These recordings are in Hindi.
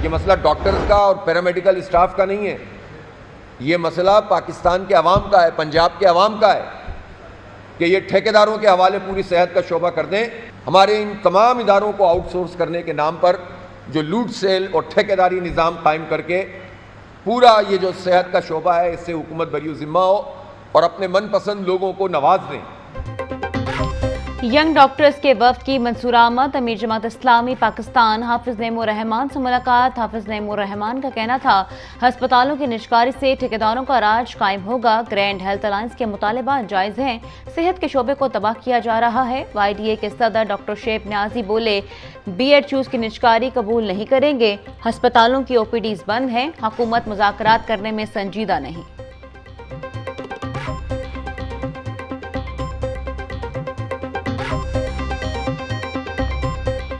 ये मसला डॉक्टर्स का और पैरामेडिकल स्टाफ का नहीं है, ये मसला पाकिस्तान के अवाम का है, पंजाब के अवाम का है कि ये ठेकेदारों के हवाले पूरी सेहत का शोबा कर दें। हमारे इन तमाम इदारों को आउटसोर्स करने के नाम पर जो लूट सेल और ठेकेदारी निज़ाम कायम करके पूरा ये जो सेहत का शोबा है इससे हुकूमत बरी ज़िम्मा हो और अपने मनपसंद लोगों को नवाज दें। यंग डॉक्टर्स के वफ्द की मंसूर आमद। अमीर जमात इस्लामी पाकिस्तान हाफिज नईमुर रहमान से मुलाकात। हाफिज नईमुर रहमान का कहना था हस्पतालों की निजकारी से ठेकेदारों का राज कायम होगा। ग्रैंड हेल्थ अलायंस के मुतालबात जायज़ हैं। सेहत के शोबे को तबाह किया जा रहा है। YDA के सदर डॉक्टर शेब न्याजी बोले BHUs की निजकारी कबूल नहीं करेंगे। हस्पतालों की OPDs बंद हैं। हुकूमत मुज़ाकरात करने में संजीदा नहीं।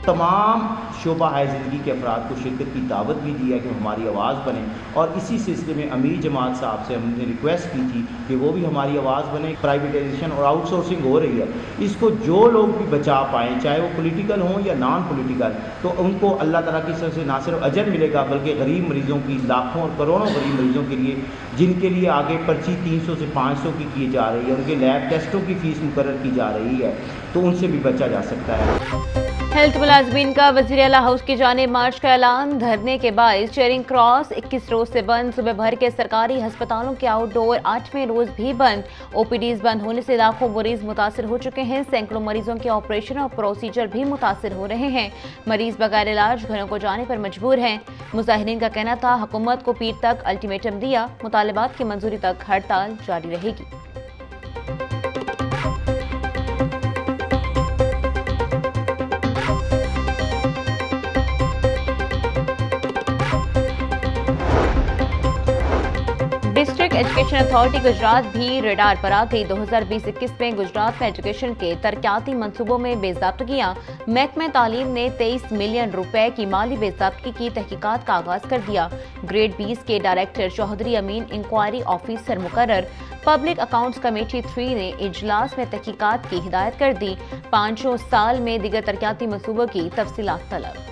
तमाम शोबा है ज़िंदगी के अफराद को शिरकत की दावत भी दी है कि हमारी आवाज़ बने, और इसी सिलसिले में अमीर जमात साहब से हमने रिक्वेस्ट की थी कि वो भी हमारी आवाज़ बने। प्राइवेटाइजेशन और आउटसोर्सिंग हो रही है, इसको जो लोग भी बचा पाएँ, चाहे वो पॉलिटिकल हों या नॉन पॉलिटिकल, तो उनको अल्लाह ताला की तरफ से ना सिर्फ अजर मिलेगा बल्कि गरीब मरीज़ों की, लाखों और करोड़ों गरीब मरीज़ों के लिए जिनके लिए आगे पर्ची 300 से 500 की किए जा रही है, उनके लैब टेस्टों की फ़ीस मुकर्रर की जा रही है, तो उनसे भी बचा जा सकता है। हेल्थ मुलाजमीन का वज़ीर आला हाउस की जानिब मार्च का ऐलान। धरने के बायस चेरिंग क्रॉस 21 रोज से बंद। सुबह भर के सरकारी अस्पतालों के आउटडोर 8वें रोज भी बंद। OPDs बंद होने से लाखों मरीज मुतासर हो चुके हैं। सैकड़ों मरीजों के ऑपरेशन और प्रोसीजर भी मुतासर हो रहे हैं। मरीज बगैर इलाज घरों को जाने पर मजबूर हैं। मुजाहिरीन का कहना था हुकूमत को पीर तक अल्टीमेटम दिया, मुतालबात की मंजूरी तक हड़ताल जारी रहेगी। डिस्ट्रिक्ट एजुकेशन अथॉरिटी गुजरात भी रडार पर आ गई। 2020-21 में गुजरात में एजुकेशन के तरक्याती मंसूबों में बेज़ाब्तगियां। महकमे तालीम ने 23 मिलियन रुपए की माली बेज़ाब्तगी की तहकीकात का आगाज कर दिया। ग्रेड 20 के डायरेक्टर चौधरी अमीन इंक्वायरी ऑफिसर मुकर्रर। पब्लिक अकाउंट्स कमेटी 3 ने इजलास में तहकीकात की हिदायत कर दी। 5 साल में दीगर तरक्याती मंसूबों की तफसीलात तलब।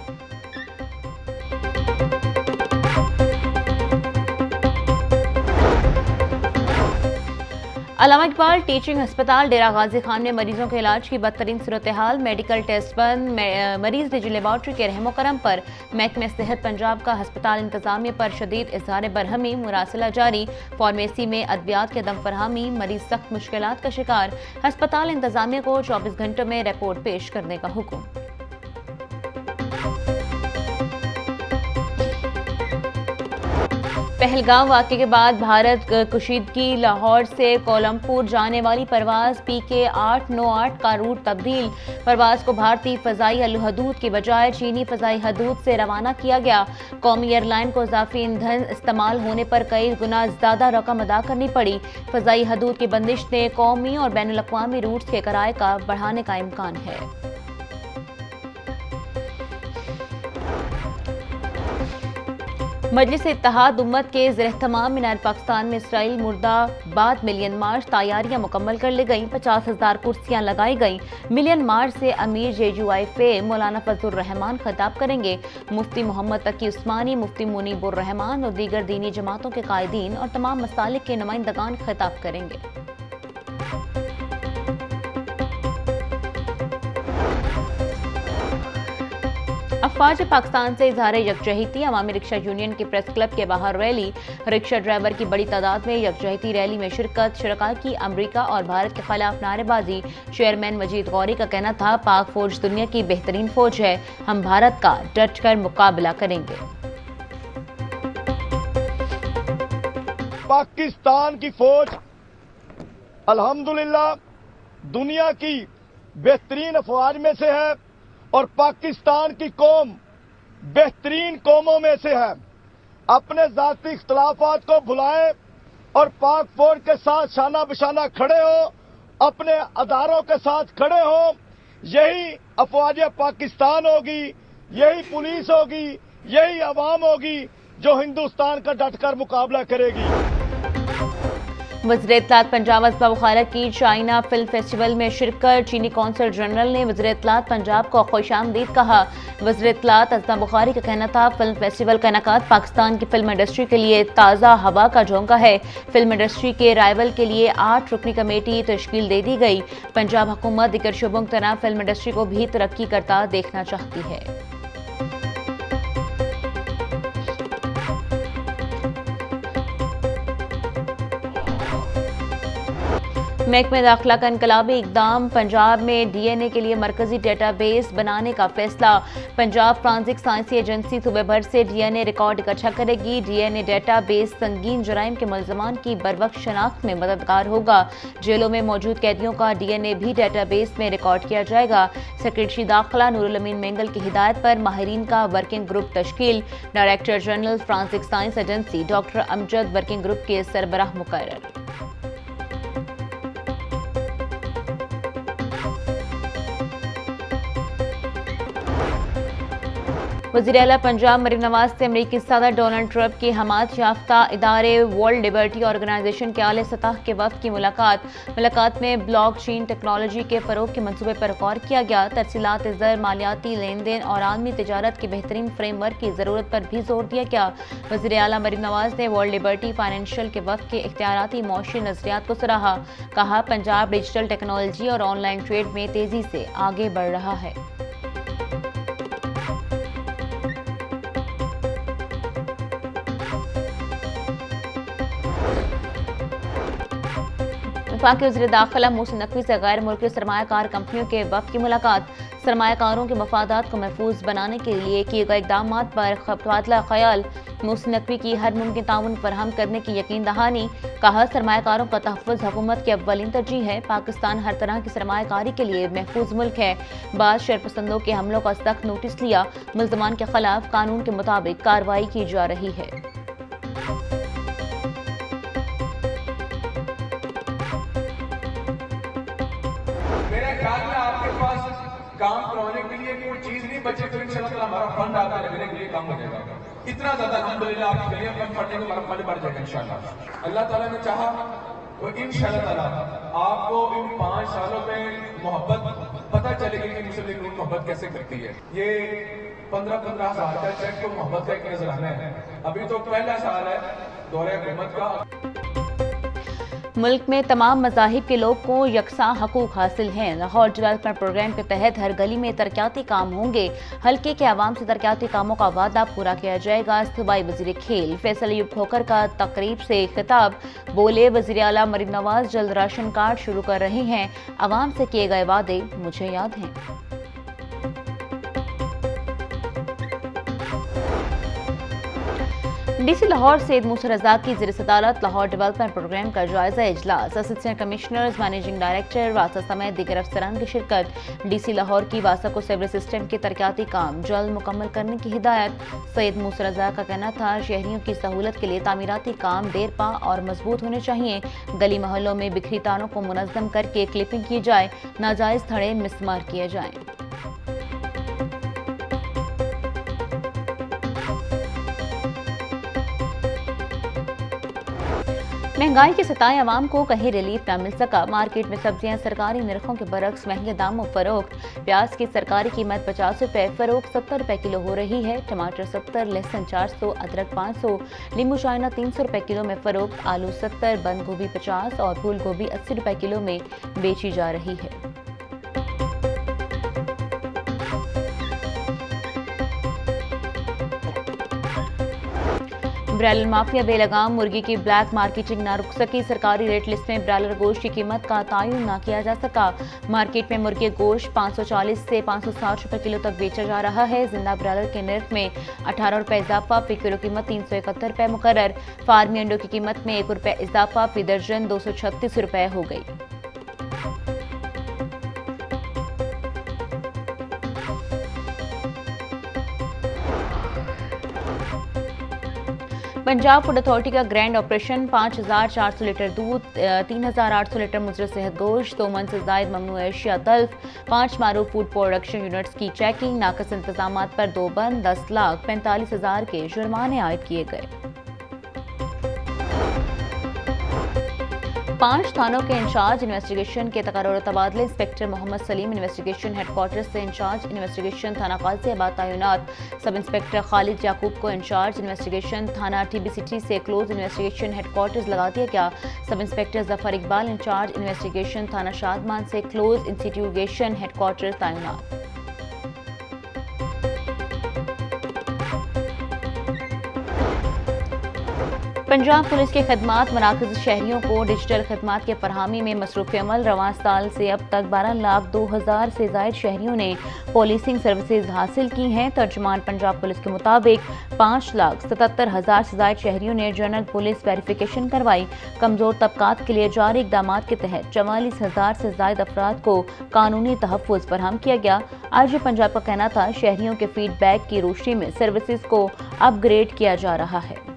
अल्लामा इकबाल टीचिंग अस्पताल डेरा गाजी खान में मरीजों के इलाज की बदतरीन सूरत हाल। मेडिकल टेस्ट बंद। मरीज निजी लेबॉर्ट्री के रहमो करम पर महकमे सेहत पंजाब का अस्पताल इंतजामिया पर शदीद इज़हार बरहमी। मुरासला जारी। फार्मेसी में अद्वियात के दम फरहमी। मरीज सख्त मुश्किलात का शिकार। अस्पताल इंतजामिया को 24 घंटों में रिपोर्ट पेश करने का हुक्म। पहलगाम वाक़े के बाद भारत कुशीदगी। लाहौर से कोलमपुर जाने वाली परवाज PK 898 का रूट तब्दील। परवाज को भारतीय फ़ज़ाई हदूद के बजाय चीनी फ़ज़ाई हदूद से रवाना किया गया। कौमी एयरलाइन को इजाफी ईंधन इस्तेमाल होने पर कई गुना ज़्यादा रकम अदा करनी पड़ी। फ़ज़ाई हदूद की बंदिश ने कौमी और बैनुल अक़वामी रूट्स के किराए का बढ़ाने का इम्कान है। मजलिस इत्तेहाद उम्मत के ज़ेर-ए-तमाम मीनार पाकिस्तान में इसराइल मुर्दाबाद मिलियन मार्च तैयारियां मुकम्मल कर ली गईं। 50,000 कुर्सियां लगाई गईं। मिलियन मार्च से अमीर JUI फ़े मौलाना फजलुर रहमान खिताब करेंगे। मुफ्ती मोहम्मद तकी उस्मानी, मुफ्ती मुनीबुर रहमान और दीगर दीनी जमातों के कायदीन और तमाम मसालिक के नुमाइंदगान खिताब करेंगे। अफवाज पाकिस्तान से इजहार यकजहती। अवामी रिक्शा यूनियन के प्रेस क्लब के बाहर रैली। रिक्शा ड्राइवर की बड़ी तादाद में यकजहती रैली में शिरकत। शुरका की अमरीका और भारत के खिलाफ नारेबाजी। चेयरमैन मजीद गौरी का कहना था पाक फौज दुनिया की बेहतरीन फौज है, हम भारत का डट कर मुकाबला करेंगे। पाकिस्तान की फौज अल्हम्दुलिल्लाह दुनिया की बेहतरीन अफवाज में से है और पाकिस्तान की कौम बेहतरीन कौमों में से है। अपने जाती इख्तलाफात को भुलाएं और पाक फौज के साथ शाना बशाना खड़े हो, अपने अदारों के साथ खड़े हो। यही अफवाज पाकिस्तान होगी, यही पुलिस होगी, यही अवाम होगी जो हिंदुस्तान का डटकर मुकाबला करेगी। वज़ीर इत्तलात पंजाब असबाब खालत की चाइना फिल्म फेस्टिवल में शिरकत। चीनी कौंसल जनरल ने वज़ीर इत्तलात पंजाब को खुशामदीद कहा। वज़ीर इत्तलात असबाब बुखारी का कहना था, फिल्म फेस्टिवल का इनेकाद पाकिस्तान की फिल्म इंडस्ट्री के लिए ताज़ा हवा का झोंका है। फिल्म इंडस्ट्री के राइवल के लिए 8 रुकनी कमेटी तश्कील दे दी गई। पंजाब हुकूमत दीगर शोबों की तरह फिल्म इंडस्ट्री को भी तरक्की करता देखना चाहती है। महकमे दाखिला का इनकलाबी इकदाम। पंजाब में डीएनए के लिए मरकजी डेटाबेस बनाने का फैसला। पंजाब फॉरेंसिक साइंसी एजेंसी सूबे भर से डीएनए रिकॉर्ड इकट्ठा करेगी। डीएनए डेटाबेस संगीन जराइम के मुलजमान की बरवक्त शनाख्त में मददगार होगा। जेलों में मौजूद कैदियों का डीएनए भी डेटाबेस में रिकॉर्ड किया जाएगा। सेक्रेटरी दाखिला नूरुल अमीन मेंगल की हिदायत पर माहिरीन का वर्किंग ग्रुप तश्कील। Director general forensic science agency doctor Amjad working group के सरबराह मुकर्रर। वज़ीर आला पंजाब मरीम नवाज से अमरीकी सदर डोनाल्ड ट्रंप की हमायत याफ्ता इदारे वर्ल्ड लिबर्टी ऑर्गेनाइजेशन के आले सतह के वफ़द की मुलाकात में ब्लॉकचेन टेक्नोलॉजी के फ़रोग़ के मंसूबे पर गौर किया गया। तरसीलात ज़र, मालियाती लेन देन और आलमी तिजारत के बेहतरीन फ्रेमवर्क की ज़रूरत पर भी जोर दिया गया। वज़ीर आला मरीम नवाज ने वर्ल्ड लिबर्टी फाइनेंशियल के वफ़द के इख्तियाराती मौशी नज़रियात को सराहा। कहा, पंजाब डिजिटल टेक्नोलॉजी और ऑनलाइन ट्रेड में तेज़ी से आगे बढ़ रहा है। वफाकी वज़ीर दाखिला मोहसिन नकवी से गैर मुल्की सरमायाकार कंपनियों के वफ़द की मुलाकात। सरमायाकारों के मफादात को महफूज बनाने के लिए किए गए इक़दाम पर तबादला ख्याल। मोहसिन नकवी की हर मुमकिन ताउन फराहम करने की यकीन दहानी। कहा, सरमायाकारों का तहफ़्फ़ुज़ हुकूमत की अव्वलीन तरजीह है। पाकिस्तान हर तरह की सरमायाकारी के लिए महफूज मुल्क है। बाद शरपसंदों के हमलों का सख्त नोटिस लिया। मुल्ज़मान के खिलाफ कानून के मुताबिक कार्रवाई की जा रही है। काम करवाने के लिए कोई चीज नहीं बचे तो इंशाल्लाह हमारा फंड आता लगने के लिए काम हो जाएगा। इतना ज्यादा अल्हम्दुलिल्लाह आपके लिए फंड पड़ने के हमारा फंड बढ़ जाएगा इंशाल्लाह। अल्लाह ताला ने चाहा तो इंशाल्लाह ताला आपको इन 5 सालों में मोहब्बत पता चलेगी कि मुस्लिम लीग मोहब्बत कैसे करती है। ये 15-15 हज़ार का चेक तो मोहब्बत का एक नजराना है। अभी तो पहला साल है दौरे हुकूमत का। मुल्क में तमाम मज़ाहिब के लोग को यकसा हकूक हासिल हैं। लाहौर डेवलपमेंट प्रोग्राम के तहत हर गली में तरक्याती काम होंगे। हल्के के आवाम से तरक्याती कामों का वादा पूरा किया जाएगा। सूबाई वज़ीर खेल फैसल अयूब खोखर का तकरीब से खिताब। बोले, वज़ीर आला मरीम नवाज जल्द राशन कार्ड शुरू कर रहे हैं। आवाम से किए गए वादे मुझे याद हैं। डीसी लाहौर सैयद मूसा रज़ा की ज़ेर सदारत लाहौर डेवलपमेंट प्रोग्राम का जायजा इजलास। असिस्टेंट कमिश्नर्स, मैनेजिंग डायरेक्टर, वासा समेत दीगर अफसरान की शिरकत। डीसी लाहौर की वासा को सिविल सिस्टम के तरक्याती काम जल्द मुकम्मल करने की हिदायत। सैयद मूसा रज़ा का कहना था, शहरियों की सहूलत के लिए तामीराती काम देरपा और मजबूत होने चाहिए। गली मोहल्लों में बिखरी तारों को मुनज़्ज़म करके क्लिपिंग की जाए। नाजायज़ थड़े मिसमार किए जाएं। महंगाई के सताए अवाम को कहीं रिलीफ न मिल सका। मार्केट में सब्जियां सरकारी निर्खों के बरक्स महंगे दामों फरोख्त। प्याज की सरकारी कीमत 50 रुपए, फरोख्त 70 रुपए किलो हो रही है। टमाटर 70, लहसुन 400, अदरक 500, नींबू चाइना 300 रुपए किलो में फरोख्त। आलू 70, बंद गोभी 50 और फूल गोभी 80 रुपए किलो में बेची जा रही है। ब्रायलर माफिया बेलगाम। मुर्गी की ब्लैक मार्केटिंग न रुक सकी। सरकारी रेट लिस्ट में ब्रायलर गोश्त की कीमत का तयन न किया जा सका। मार्केट में मुर्गी गोश्त 540 से 560 रुपए किलो तक बेचा जा रहा है। जिंदा ब्रायलर के नर्ख में 18 रुपए इजाफा, फी किलो कीमत 371 रुपए मुकर्रर। फार्मी अंडों की कीमत में 1 रुपए इजाफा, फी दर्जन 236 रुपए हो गई। पंजाब फूड अथॉरिटी का ग्रैंड ऑपरेशन। 5400 लीटर दूध, 3800 लीटर मुजर सेहत गोश्त, 2 मन से जायद ममनू एशिया तल्फ। 5 मारूफ फूड प्रोडक्शन यूनिट्स की चेकिंग। नाकस इंतजामात पर 2 बंद, 10,45,000 के जुर्माने आयद किए गए। 5 थानों के इंचार्ज इन्वेस्टिगेशन के तकर्रुर तबादले। Inspector Mohammad Salim investigation headquarter से इंचार्ज इन्वेस्टिगेशन थाना गाजियाबाद तैनात। सब इंस्पेक्टर खालिद याकूब को इंचार्ज इन्वेस्टिगेशन थाना TBCT से क्लोज इन्वेस्टिगेशन हेडक्वार्टर्स लगा दिया गया। Sub inspector Zafar Iqbal incharge investigation थाना शादमान से क्लोज इंस्टीट्यूगेशन हेडक्वार्टर तैनात। पंजाब पुलिस के खदमात मराकज़ शहरियों को डिजिटल खदमात के फरहमी में मसरूफ़ अमल। रवां साल से अब तक 12,02,000 से ज़ायद शहरियों ने पुलिसिंग सर्विसेज हासिल की हैं। तर्जुमान पंजाब पुलिस के मुताबिक 5,77,000 से ज़ायद शहरियों ने जनरल पुलिस वेरिफिकेशन करवाई। कमज़ोर तबकात के लिए जारी इक़दामात के तहत 44,000 से ज़ायद अफराद को कानूनी तहफ़्फ़ुज़ फराहम किया गया। आज पंजाब का कहना था शहरियों के फीडबैक की रोशनी में सर्विसेज को अपग्रेड किया जा रहा है।